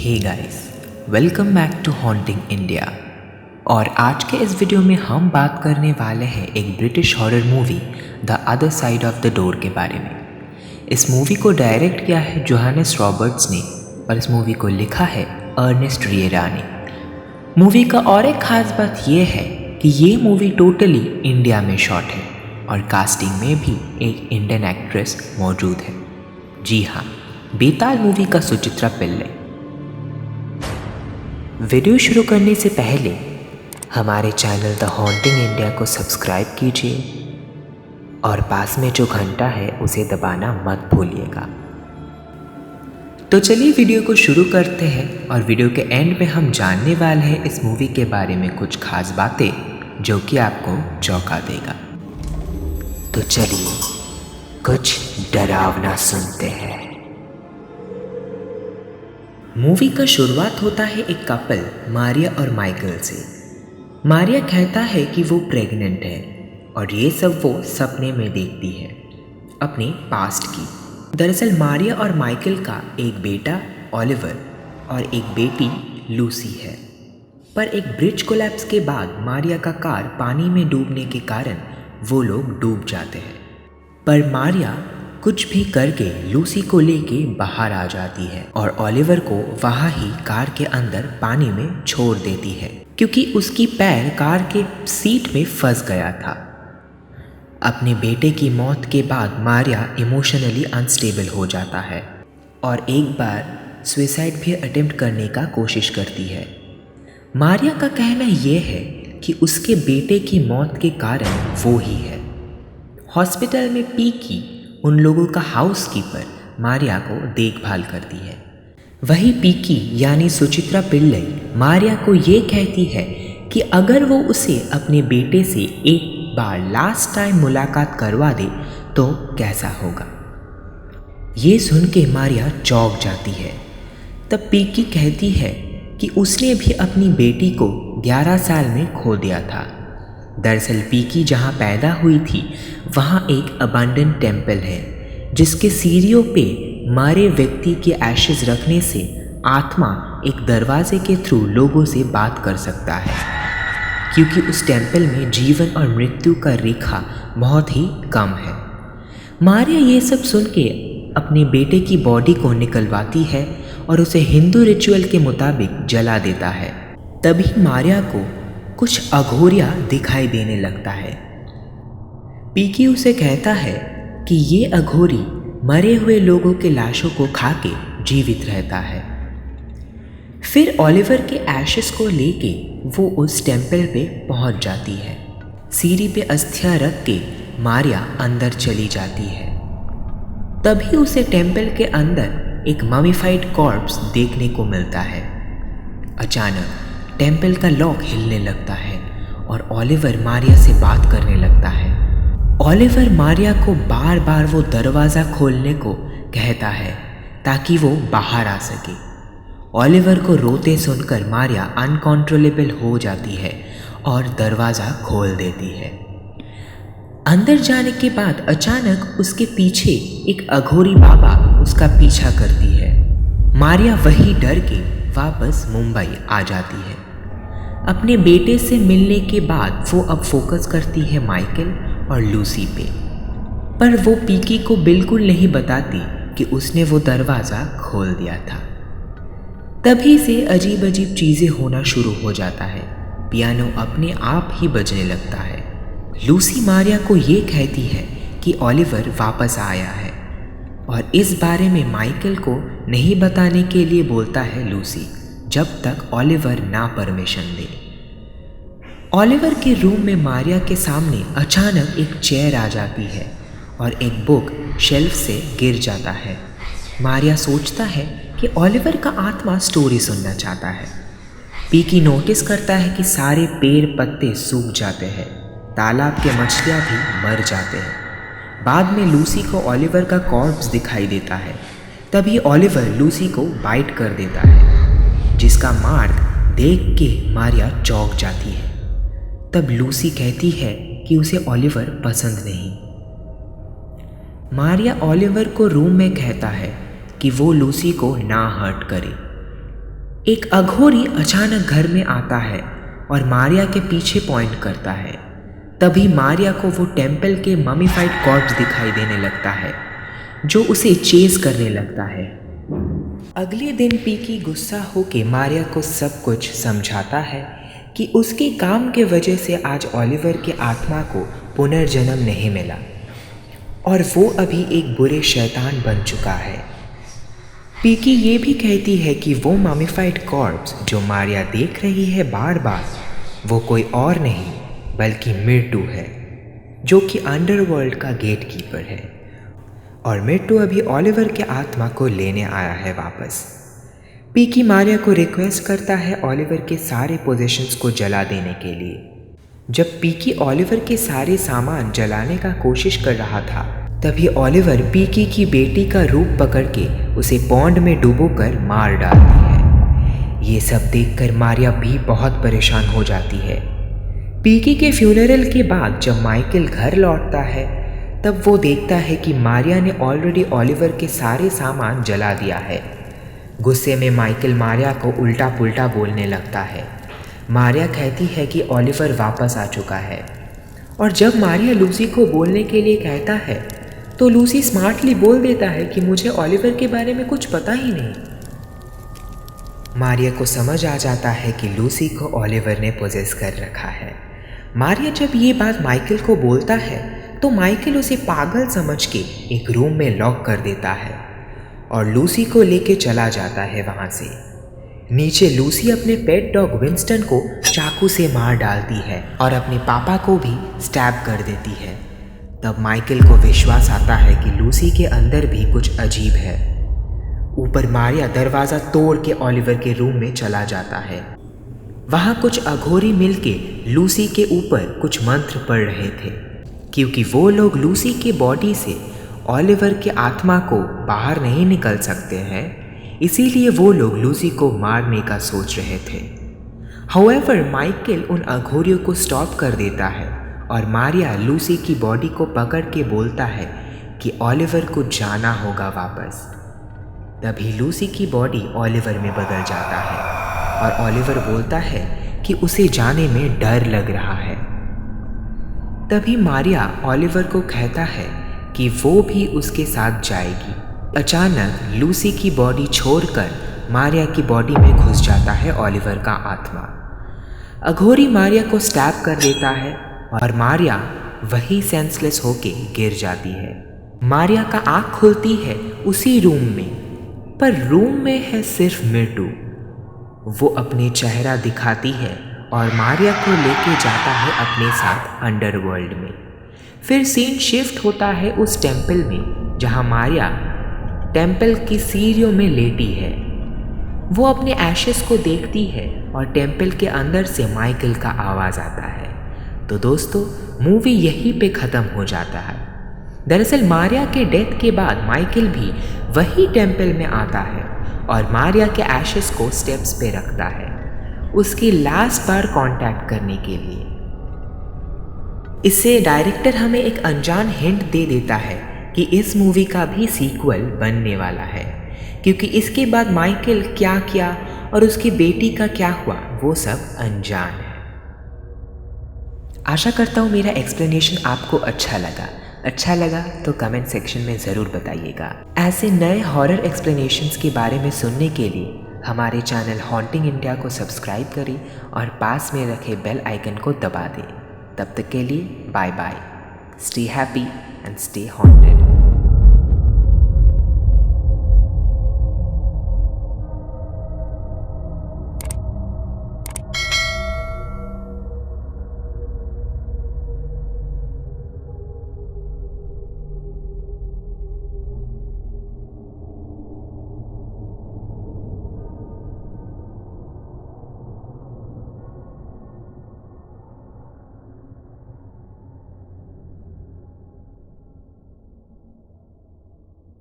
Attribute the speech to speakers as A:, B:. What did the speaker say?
A: Hey guys, welcome back to haunting India. और आज के इस वीडियो में हम बात करने वाले हैं एक British horror movie the other side of the door के बारे में। इस मूवी को डायरेक्ट किया है जोहानस रॉबर्ट्स ने और इस मूवी को लिखा है अर्नेस्ट रिएरा ने। मूवी का और एक ख़ास बात यह है कि ये मूवी टोटली इंडिया में शॉट है और कास्टिंग में भी एक इंडियन एक्ट्रेस मौजूद है। जी हाँ, बेताल मूवी का सुचित्रा पिल्ले। वीडियो शुरू करने से पहले हमारे चैनल द हॉन्टिंग इंडिया को सब्सक्राइब कीजिए और पास में जो घंटा है उसे दबाना मत भूलिएगा। तो चलिए वीडियो को शुरू करते हैं और वीडियो के एंड में हम जानने वाले हैं इस मूवी के बारे में कुछ खास बातें जो कि आपको चौंका देगा। तो चलिए कुछ डरावना सुनते हैं। मूवी का शुरुआत होता है एक कपल मारिया और माइकल से। मारिया कहता है कि वो प्रेग्नेंट है और ये सब वो सपने में देखती है अपने पास्ट की। दरअसल मारिया और माइकल का एक बेटा ओलिवर और एक बेटी लूसी है। पर एक ब्रिज कोलैप्स के बाद मारिया का कार पानी में डूबने के कारण वो लोग डूब जाते हैं। पर मारिया कुछ भी करके लूसी को लेके बाहर आ जाती है और ओलिवर को वहाँ ही कार के अंदर पानी में छोड़ देती है क्योंकि उसकी पैर कार के सीट में फंस गया था। अपने बेटे की मौत के बाद मारिया इमोशनली अनस्टेबल हो जाता है और एक बार सुसाइड भी अटेम्प्ट करने का कोशिश करती है। मारिया का कहना यह है कि उसके बेटे की मौत के कारण वो ही है। हॉस्पिटल में पीकी उन लोगों का हाउसकीपर मारिया को देखभाल करती है। वही पीकी यानी सुचित्रा पिल्ले मारिया को ये कहती है कि अगर वो उसे अपने बेटे से एक बार लास्ट टाइम मुलाकात करवा दे तो कैसा होगा। ये सुन के मारिया चौंक जाती है। तब पीकी कहती है कि उसने भी अपनी बेटी को 11 साल में खो दिया था। दरअसल पीकी जहाँ पैदा हुई थी वहाँ एक अबंडन टेम्पल है जिसके सीढ़ियों पे मारे व्यक्ति के एशेज रखने से आत्मा एक दरवाजे के थ्रू लोगों से बात कर सकता है क्योंकि उस टेम्पल में जीवन और मृत्यु का रेखा बहुत ही कम है। मारिया ये सब सुन के अपने बेटे की बॉडी को निकलवाती है और उसे हिंदू रिचुअल के मुताबिक जला देता है। तभी मारिया को कुछ अघोरिया दिखाई देने लगता है। पीकी उसे कहता है कि ये अघोरी मरे हुए लोगों के लाशों को खा के जीवित रहता है। फिर ओलिवर के एशेस को लेके वो उस टेम्पल पे पहुंच जाती है। सीढ़ी पे अस्थियां रख के मारिया अंदर चली जाती है। तभी उसे टेम्पल के अंदर एक ममीफाइड कॉर्प्स देखने को मिलता है। अचानक टेम्पल का लॉक हिलने लगता है और ओलिवर मारिया से बात करने लगता है। ओलिवर मारिया को बार बार वो दरवाज़ा खोलने को कहता है ताकि वो बाहर आ सके। ओलिवर को रोते सुनकर मारिया अनकंट्रोलेबल हो जाती है और दरवाज़ा खोल देती है। अंदर जाने के बाद अचानक उसके पीछे एक अघोरी बाबा उसका पीछा करती है। मारिया वही डर के वापस मुंबई आ जाती है। अपने बेटे से मिलने के बाद वो अब फोकस करती है माइकल और लूसी पे। पर वो पीकी को बिल्कुल नहीं बताती कि उसने वो दरवाज़ा खोल दिया था। तभी से अजीब अजीब चीज़ें होना शुरू हो जाता है। पियानो अपने आप ही बजने लगता है। लूसी मारिया को ये कहती है कि ओलिवर वापस आया है और इस बारे में माइकल को नहीं बताने के लिए बोलता है लूसी जब तक ओलिवर ना परमिशन दे। ओलिवर के रूम में मारिया के सामने अचानक एक चेयर आ जाती है और एक बुक शेल्फ से गिर जाता है। मारिया सोचता है कि ओलिवर का आत्मा स्टोरी सुनना चाहता है। पीकी नोटिस करता है कि सारे पेड़ पत्ते सूख जाते हैं, तालाब के मछलियाँ भी मर जाते हैं। बाद में लूसी को ओलिवर का कॉर्प्स दिखाई देता है। तभी ओलिवर लूसी को बाइट कर देता है जिसका मार्क देख के मारिया चौंक जाती है। तब लूसी कहती है कि उसे ओलिवर पसंद नहीं। मारिया ओलिवर को रूम में कहता है कि वो लूसी को ना हर्ट करे। एक अघोरी अचानक घर में आता है और मारिया के पीछे पॉइंट करता है। तभी मारिया को वो टेम्पल के ममीफाइड कॉर्प्स दिखाई देने लगता है जो उसे चेज करने लगता है। अगले दिन पीकी गुस्सा होके मारिया को सब कुछ समझाता है कि उसके काम के वजह से आज ओलिवर के आत्मा को पुनर्जन्म नहीं मिला और वो अभी एक बुरे शैतान बन चुका है। पीकी ये भी कहती है कि वो ममीफाइड कॉर्प्स जो मारिया देख रही है बार बार, वो कोई और नहीं बल्कि मिर्टू है, जो कि अंडरवर्ल्ड का गेट कीपर है। और मिर्टू अभी ओलिवर के आत्मा को लेने आया है वापस। पीकी मारिया को रिक्वेस्ट करता है ओलिवर के सारे पोजेशंस को जला देने के लिए। जब पीकी ओलिवर के सारे सामान जलाने का कोशिश कर रहा था, तभी ओलिवर पीकी की बेटी का रूप पकड़ के उसे पॉन्ड में डुबोकर मार डालती है। ये सब देखकर मारिया भी बहुत परेशान हो जाती है। पीकी के फ्यूनरल के बाद जब माइकल घर लौटता है, तब वो देखता है कि मारिया ने ऑलरेडी ओलिवर के सारे सामान जला दिया है। गुस्से में माइकल मारिया को उल्टा पुल्टा बोलने लगता है। मारिया कहती है कि ओलिवर वापस आ चुका है, और जब मारिया लूसी को बोलने के लिए कहता है तो लूसी स्मार्टली बोल देता है कि मुझे ओलिवर के बारे में कुछ पता ही नहीं। मारिया को समझ आ जाता है कि लूसी को ओलिवर ने पोजेस कर रखा है। मारिया जब ये बात माइकल को बोलता है तो माइकल उसे पागल समझ के एक रूम में लॉक कर देता है और लूसी को लेके चला जाता है वहाँ से। नीचे लूसी अपने पेट डॉग विंस्टन को चाकू से मार डालती है और अपने पापा को भी स्टैब कर देती है। तब माइकल को विश्वास आता है कि लूसी के अंदर भी कुछ अजीब है। ऊपर मारिया दरवाज़ा तोड़ के ओलिवर के रूम में चला जाता है। वहाँ कुछ अघोरी मिलके लूसी के ऊपर कुछ मंत्र पढ़ रहे थे, क्योंकि वो लोग लूसी के बॉडी से ओलिवर के आत्मा को बाहर नहीं निकल सकते हैं, इसीलिए वो लोग लूसी को मारने का सोच रहे थे। हाउएवर माइकल उन अघोरियों को स्टॉप कर देता है और मारिया लूसी की बॉडी को पकड़ के बोलता है कि ओलिवर को जाना होगा वापस। तभी लूसी की बॉडी ओलिवर में बदल जाता है और ओलिवर बोलता है कि उसे जाने में डर लग रहा है। तभी मारिया ओलिवर को कहता है कि वो भी उसके साथ जाएगी। अचानक लूसी की बॉडी छोड़कर मारिया की बॉडी में घुस जाता है ओलिवर का आत्मा। अघोरी मारिया को स्टैब कर देता है और मारिया वही सेंसलेस होके गिर जाती है। मारिया का आँख खुलती है उसी रूम में, पर रूम में है सिर्फ मिर्टू। वो अपने चेहरा दिखाती है और मारिया को लेके जाता है अपने साथ अंडरवर्ल्ड में। फिर सीन शिफ्ट होता है उस टेम्पल में जहाँ मारिया टेम्पल की सीढ़ियों में लेटी है। वो अपने एशेस को देखती है और टेम्पल के अंदर से माइकल का आवाज़ आता है। तो दोस्तों, मूवी यहीं पे ख़त्म हो जाता है। दरअसल मारिया के डेथ के बाद माइकल भी वही टेम्पल में आता है और मारिया के एशेस को स्टेप्स पे रखता है उसकी लास्ट बार कांटेक्ट करने के लिए। इससे डायरेक्टर हमें एक अनजान हिंट दे देता है कि इस मूवी का भी सीक्वल बनने वाला है, क्योंकि इसके बाद माइकल क्या किया और उसकी बेटी का क्या हुआ वो सब अनजान है। आशा करता हूँ मेरा एक्सप्लेनेशन आपको अच्छा लगा तो कमेंट सेक्शन में ज़रूर बताइएगा। ऐसे नए हॉरर एक्सप्लेनेशंस के बारे में सुनने के लिए हमारे चैनल हॉन्टिंग इंडिया को सब्सक्राइब करें और पास में रखे बेल आइकन को दबा दें। तब तक के लिए bye bye. Stay happy and stay haunted.